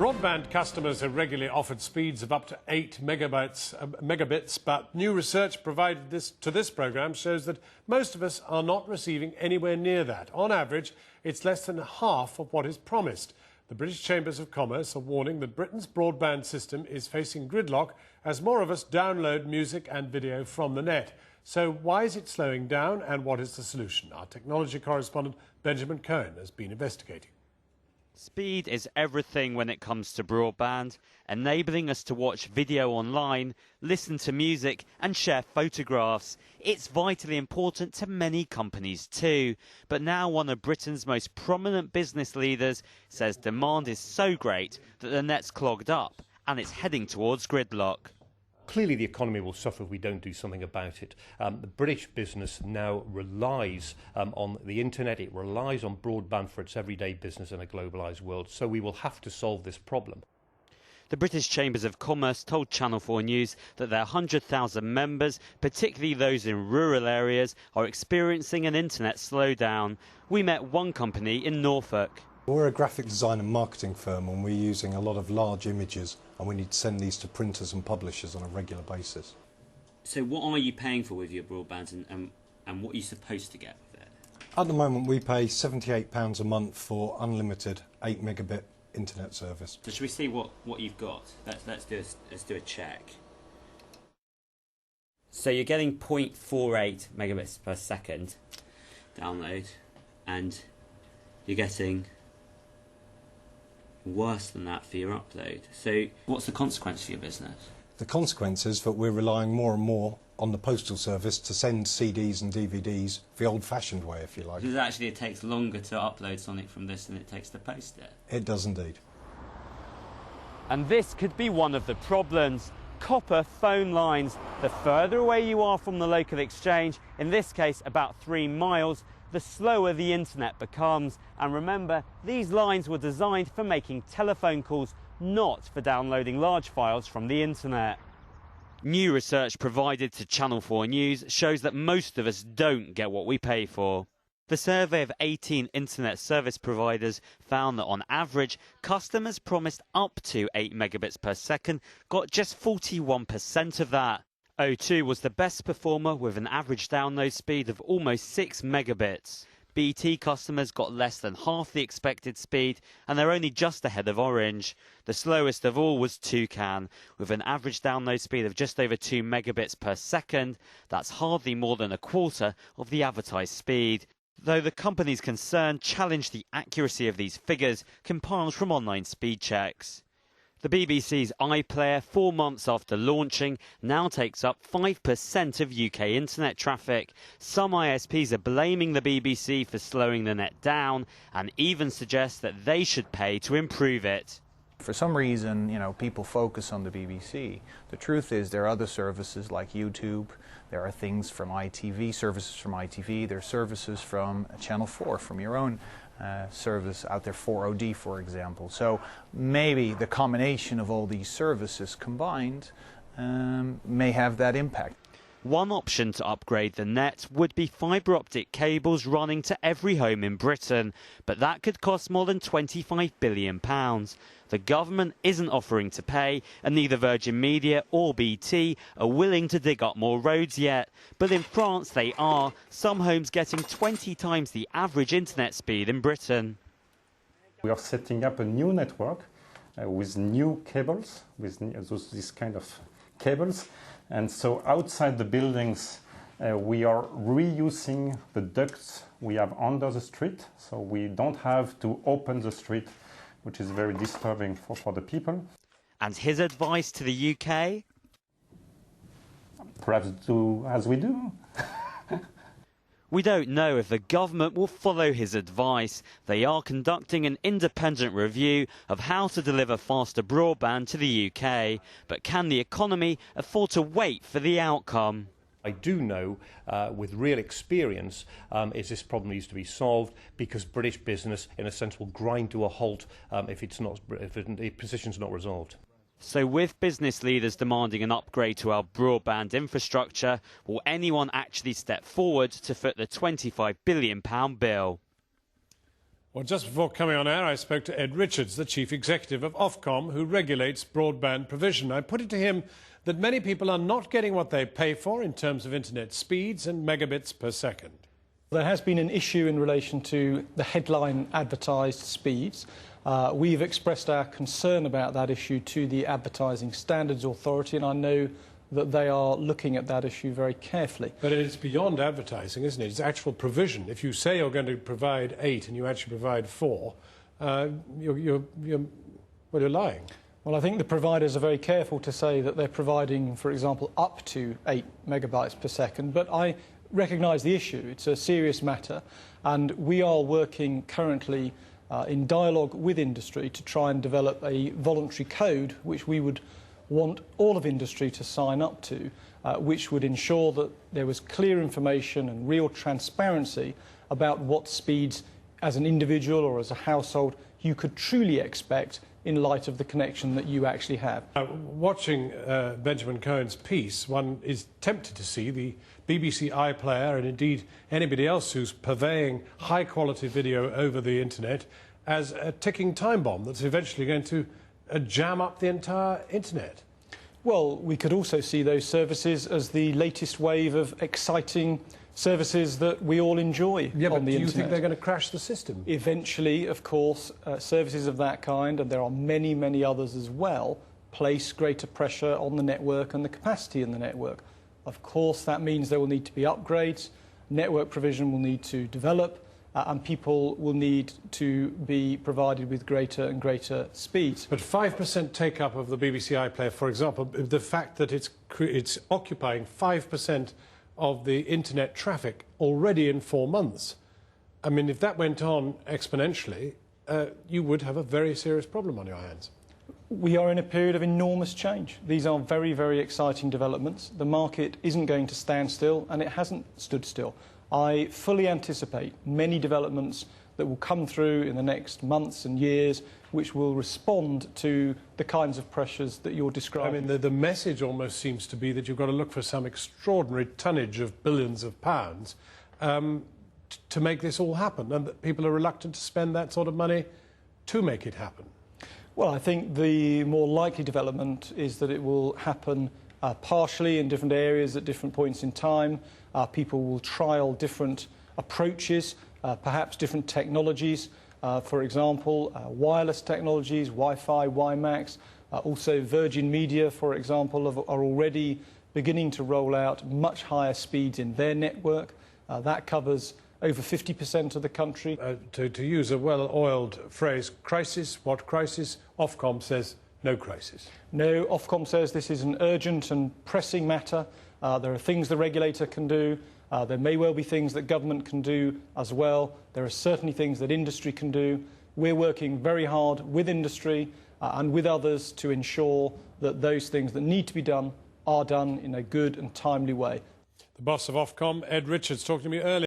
Broadband customers are regularly offered speeds of up to 8 megabits, but new research provided to this programme shows that most of us are not receiving anywhere near that. On average, it's less than half of what is promised. The British Chambers of Commerce are warning that Britain's broadband system is facing gridlock as more of us download music and video from the net. So why is it slowing down, and what is the solution? Our technology correspondent Benjamin Cohen has been investigating. Speed is everything when it comes to broadband, enabling us to watch video online, listen to music and share photographs. It's vitally important to many companies too. But now one of Britain's most prominent business leaders says demand is so great that the net's clogged up and it's heading towards gridlock. Clearly the economy will suffer if we don't do something about it. The British business now relies on the internet, it relies on broadband for its everyday business in a globalised world, so we will have to solve this problem. The British Chambers of Commerce told Channel 4 News that their 100,000 members, particularly those in rural areas, are experiencing an internet slowdown. We met one company in Norfolk. We're a graphic design and marketing firm, and we're using a lot of large images, and we need to send these to printers and publishers on a regular basis. So what are you paying for with your broadband, and what are you supposed to get with it? At the moment we pay £78 a month for unlimited 8 megabit internet service. So should we see what you've got? Let's do a check. So you're getting 0.48 megabits per second download, and you're getting worse than that for your upload. So what's the consequence for your business? The consequence is that we're relying more and more on the postal service to send CDs and DVDs the old-fashioned way, if you like. Because actually it takes longer to upload something from this than it takes to post it. It does indeed. And this could be one of the problems. Copper phone lines. The further away you are from the local exchange, in this case about 3 miles, the slower the internet becomes. And remember, these lines were designed for making telephone calls, not for downloading large files from the internet. New research provided to Channel 4 News shows that most of us don't get what we pay for. The survey of 18 internet service providers found that on average, customers promised up to 8 megabits per second got just 41% of that. O2 was the best performer with an average download speed of almost 6 megabits. BT customers got less than half the expected speed, and they're only just ahead of Orange. The slowest of all was Toucan, with an average download speed of just over 2 megabits per second. That's hardly more than a quarter of the advertised speed. Though the company's concern challenged the accuracy of these figures compiled from online speed checks. The BBC's Iplayer, 4 months after launching, now takes up 5% of UK internet traffic. Some ISPs are blaming the BBC for slowing the net down and even suggest that they should pay to improve it. For some reason, people focus on the BBC. The truth is there are other services like YouTube, there are things from ITV, services from ITV, there are services from Channel 4, from your own service out there, 4OD for example. So maybe the combination of all these services combined may have that impact. One option to upgrade the net would be fibre optic cables running to every home in Britain, but that could cost more than £25 billion. The government isn't offering to pay, and neither Virgin Media or BT are willing to dig up more roads yet. But in France they are, some homes getting 20 times the average internet speed in Britain. We are setting up a new network with new cables, with this kind of cables. And so outside the buildings, we are reusing the ducts we have under the street, so we don't have to open the street, which is very disturbing for the people. And his advice to the UK? Perhaps do as we do. We don't know if the government will follow his advice. They are conducting an independent review of how to deliver faster broadband to the UK. But can the economy afford to wait for the outcome? I do know, with real experience, is this problem needs to be solved, because British business, in a sense, will grind to a halt if the position's not resolved. So with business leaders demanding an upgrade to our broadband infrastructure, will anyone actually step forward to foot the £25 billion bill? Well, just before coming on air, I spoke to Ed Richards, the chief executive of Ofcom, who regulates broadband provision. I put it to him that many people are not getting what they pay for in terms of internet speeds and megabits per second. There has been an issue in relation to the headline advertised speeds. We've expressed our concern about that issue to the Advertising Standards Authority, and I know that they are looking at that issue very carefully. But it's beyond advertising, isn't it? It's actual provision. If you say you're going to provide 8 and you actually provide 4, you're lying. Well, I think the providers are very careful to say that they're providing, for example, up to 8 megabytes per second, but I recognise the issue. It's a serious matter, and we are working currently in dialogue with industry to try and develop a voluntary code which we would want all of industry to sign up to, which would ensure that there was clear information and real transparency about what speeds as an individual or as a household you could truly expect in light of the connection that you actually have. Watching Benjamin Cohen's piece, one is tempted to see the BBC iPlayer and indeed anybody else who's purveying high-quality video over the internet as a ticking time bomb that's eventually going to jam up the entire internet. Well, we could also see those services as the latest wave of exciting services that we all enjoy on the internet. Do you think they're going to crash the system? Eventually, of course, services of that kind, and there are many, many others as well, place greater pressure on the network and the capacity in the network. Of course, that means there will need to be upgrades, network provision will need to develop, and people will need to be provided with greater and greater speeds. But 5% take-up of the BBC iPlayer, for example, the fact that it's occupying 5% of the internet traffic already in 4 months. I mean, if that went on exponentially, you would have a very serious problem on your hands. We are in a period of enormous change. These are very, very exciting developments. The market isn't going to stand still, and it hasn't stood still. I fully anticipate many developments that will come through in the next months and years which will respond to the kinds of pressures that you're describing. I mean, the message almost seems to be that you've got to look for some extraordinary tonnage of billions of pounds to make this all happen, and that people are reluctant to spend that sort of money to make it happen. Well, I think the more likely development is that it will happen partially in different areas at different points in time. People will trial different approaches, perhaps different technologies. For example, wireless technologies, Wi-Fi, WiMAX. Also Virgin Media, for example, are already beginning to roll out much higher speeds in their network. That covers over 50% of the country. To use a well-oiled phrase, crisis, what crisis? Ofcom says no crisis. No, Ofcom says this is an urgent and pressing matter. There are things the regulator can do. There may well be things that government can do as well. There are certainly things that industry can do. We're working very hard with industry and with others to ensure that those things that need to be done are done in a good and timely way. The boss of Ofcom, Ed Richards, talking to me earlier.